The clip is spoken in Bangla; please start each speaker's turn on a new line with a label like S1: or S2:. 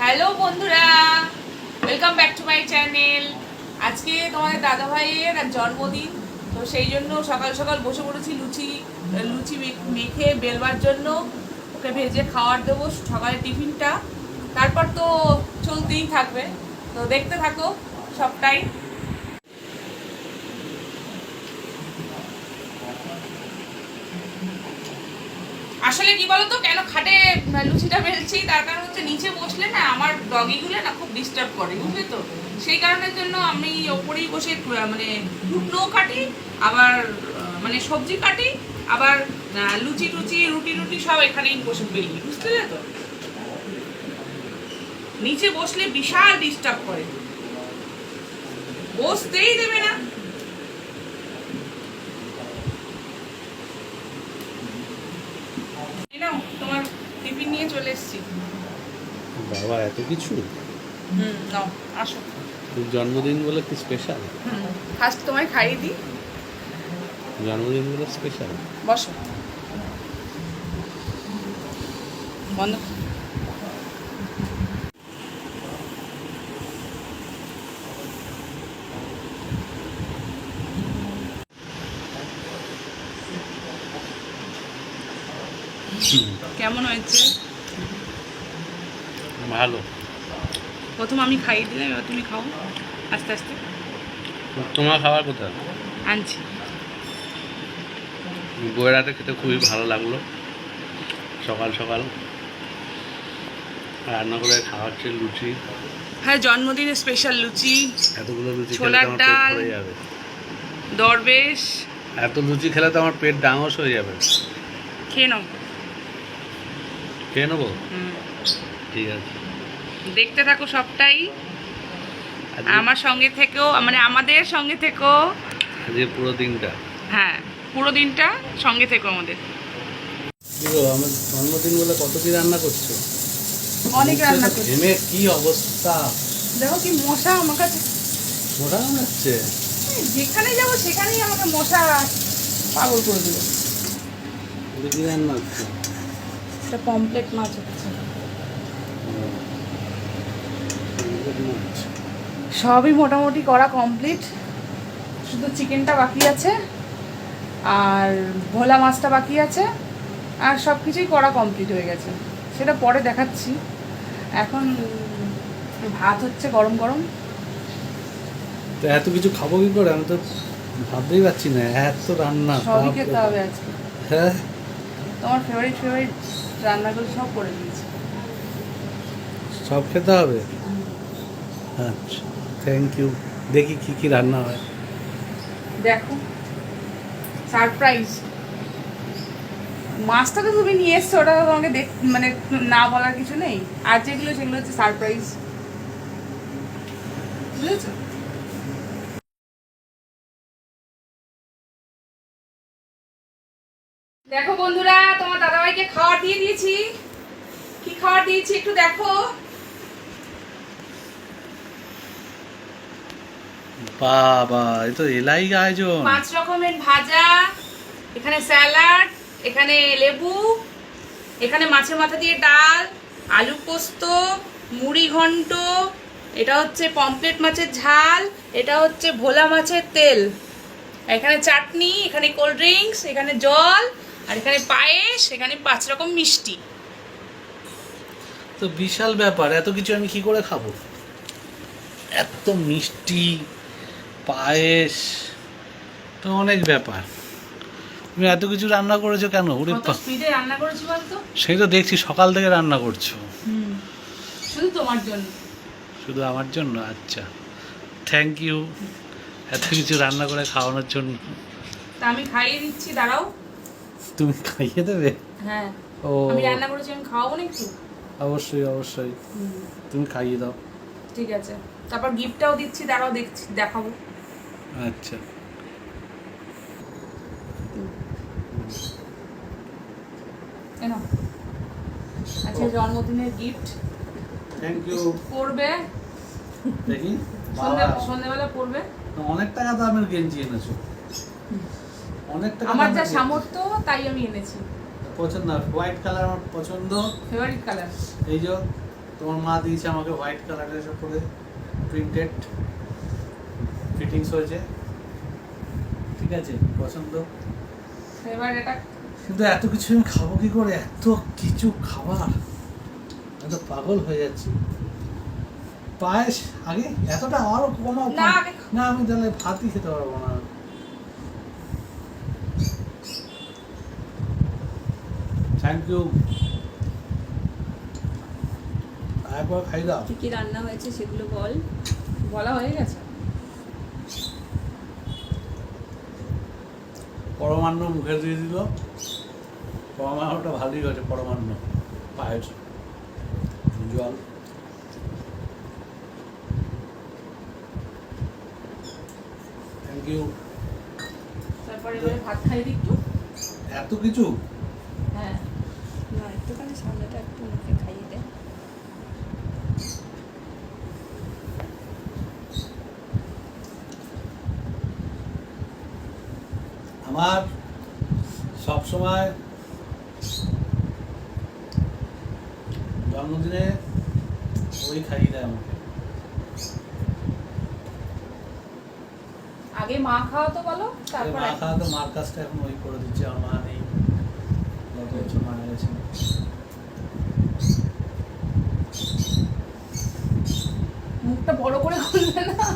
S1: হ্যালো বন্ধুরা, welcome back to my channel. আজকে তোমাদের দাদা ভাইয়ের জন্মদিন, তো সেই জন্য সকাল সকাল বসে পড়েছি লুচি লুচি মেখে বেলবার জন্য। ওকে ভেজে খাওয়ার দেবো সকালের টিফিনটা, তারপর তো চলতেই থাকবে। তো দেখতে থাকো সবটাই। আসলে কি বলতো, কেন খাটে লুচিটা বেলছি, তার কারণ হচ্ছে নিচে বসলে না আমার ডগিগুলো না খুব ডিস্টার্ব করে, বুঝলে তো। সেই কারণের জন্য আমি ওপরেই বসে মানে শুকনোও কাটি, আবার মানে সবজি কাটি, আবার লুচি টুচি রুটি রুটি সব এখানেই বসে বেলি, বুঝতে পেলে তো। নিচে বসলে বিশাল ডিস্টার্ব করে, বসতেই দেবে না। তোমার টিফিন নিয়ে চলে এসেছি।
S2: বাবা, এত কিছু!
S1: নাও আসো।
S2: জন্মদিন বলে কি স্পেশাল?
S1: ফার্স্ট তোমায় খাইয়ে দিই।
S2: জন্মদিন বলে স্পেশাল।
S1: বসো, বন্ধ। কেমন হয়েছে?
S2: ভালো।
S1: প্রথম আমি খাইয়ে দিলাম, এবার তুমি খাও আস্তে আস্তে।
S2: তোমার খাবার কোথায়?
S1: আনছি।
S2: বইয়ের হাতে খেতে খুবই ভালো লাগলো। সকাল সকাল রান্না করে খাওয়াচ্ছে লুচি।
S1: হ্যাঁ, জন্মদিনের স্পেশাল লুচি,
S2: এতগুলো লুচি খেলে
S1: ছোলার
S2: তো আমার পেট
S1: ডাল,
S2: ভরে যাবে।
S1: দরবেশ।
S2: এত লুচি খেলে তো আমার পেট ডাঙস হয়ে যাবে।
S1: খেয়ে নাও।
S2: খেয়ে নেবো? ঠিক আছে,
S1: দেখতে থাকো সবটাই। আমার সঙ্গে থেকেও, মানে আমাদের সঙ্গে থেকো।
S2: আজকে পুরো দিনটা।
S1: হ্যাঁ, পুরো দিনটা সঙ্গে থেকো আমাদের।
S2: আমার জন্মদিন বলে কত কি রান্না করছো?
S1: অনেক রান্না করছি।
S2: ঘেমে কি অবস্থা!
S1: দেখো কি মশা আমার কাছে।
S2: মোটা হচ্ছে।
S1: যেখানে যাবো সেখানেই আমাকে মশা পাগল করে দিল।
S2: কি রান্না হচ্ছে?
S1: এটা পমপ্লেট মাছ হচ্ছে। সবই মোটামুটি করা কমপ্লিট, শুধু চিকেনটা বাকি আছে আর ভোলা মাছটা বাকি আছে, আর সব কিছুই করা কমপ্লিট হয়ে গেছে। সেটা পরে দেখাচ্ছি। এখন ভাত হচ্ছে গরম গরম।
S2: তো এত কিছু খাবো কি করে? আমি তো ভাবতেই পারছি না, এত রান্না।
S1: সবই খেতে হবে আজকে।
S2: হ্যাঁ,
S1: তোমার ফেভারিট ফেভারিট রান্নাগুলো সব করে দিয়েছি।
S2: সব খেতে হবে। আচ্ছা, থ্যাংক ইউ। দেখি কি কি রান্না হয়।
S1: দেখো, সারপ্রাইজ। মাছটা তো তুমি নিয়ে এসছো, ওটা তো তোমাকে মানে না বলার কিছু নেই। আর যেগুলো সেগুলো হচ্ছে সারপ্রাইজ, বুঝেছো? দেখো বন্ধুরা, তোমার দাদাভাইকে খাবার দিয়ে দিয়েছি। কি খাবার দিয়েছি একটু দেখো।
S2: বাবা, এ তো এলাই আয়োজন।
S1: 5 রকমের ভাজা, এখানে স্যালাড, এখানে লেবু, এখানে মাছের মাথা দিয়ে ডাল, আলু পোস্ত, মুড়ি ঘন্ট, এটা হচ্ছে পমপ্লেট মাছের ঝাল, এটা হচ্ছে ভোলা মাছের তেল, এখানে চাটনি, এখানে কোল্ড ড্রিঙ্কস, এখানে জল, আর এখানে পায়েস, এখানে 5 রকম মিষ্টি।
S2: তো বিশাল ব্যাপার, এত কিছু আমি কি করে খাবো? এত মিষ্টি, পায়েস, তো অনেক ব্যাপার। তুমি এত কিছু রান্না করেছো কেন?
S1: কত স্পিডে রান্না করেছি বলতো?
S2: সেই তো দেখছি সকাল থেকে রান্না করছো।
S1: শুধু তোমার জন্য।
S2: শুধু আমার জন্য? আচ্ছা, থ্যাংক ইউ এত কিছু রান্না করে খাওয়ানোর জন্য।
S1: তা আমি খাইয়ে দিচ্ছি, দাঁড়াও।
S2: তুমি খাইয়ে দেবে?
S1: হ্যাঁ,
S2: ও,
S1: আমি রান্না করেছি, আমি খাওয়াবো না একটু?
S2: অবশ্যই অবশ্যই, তুমি খাইয়ে দাও।
S1: ঠিক আছে, তারপর গিফটটাও দিচ্ছি, দাঁড়াও দেখছি, দেখাবো।
S2: আচ্ছা,
S1: এনো, আচ্ছা, জন্মদিনের গিফট।
S2: Thank you.
S1: পড়বে
S2: দেখি।
S1: সন্ধ্যেবেলা পড়বে।
S2: অনেক টাকা দামের গেঞ্জি এনেছো। অনেক টাকা।
S1: আমার যা সামর্থ্য তাই আমি এনেছি।
S2: পছন্দ, হোয়াইট কালার আমার পছন্দ,
S1: ফেভারিট কালার।
S2: এই যে তোমার মা দিয়েছে আমাকে হোয়াইট কালারের উপরে প্রিন্টেড ফিটিংস হয়েছে, ঠিক আছে, পছন্দ।
S1: এবার এটা
S2: কিন্তু এত কিছু আমি খাবো কি করে, এত কিছু খাবার, আমি তো পাগল হয়ে যাচ্ছি। পায়েস আগে এতটা আরো কমাও।
S1: না, আগে-
S2: না আমি তাহলে ভাতই খেতে পারবো না। Thank you. একবার খাই দাও।
S3: কি কি রান্না হয়েছে সেগুলো বল।
S1: বলা হয়ে গেছে।
S2: পরমান্ন মুখে দিয়ে দিল, পরমান্নটা ভালোই হয়েছে। পরমান্ন পায়েস, জল। Thank you.
S1: তারপর এবারে ভাত খাই দিই একটু।
S2: এত কিছু
S1: হ্যাঁ,
S3: না একটুখানি সামনেটা একটু মুখে খাইয়ে দে।
S2: আমার সব সময় জন্মদিনে ওই খাইয়ে দেয় আমাকে।
S1: আগে মা খাওয়া তো বলো,
S2: আগে
S1: তারপর
S2: মা খাওয়াতে, মার কাজটা এখন ওই করে দিচ্ছে। আমার মা নেই, গত বছর মারা গেছে।
S1: মুখটা বড় করে খুলবে না।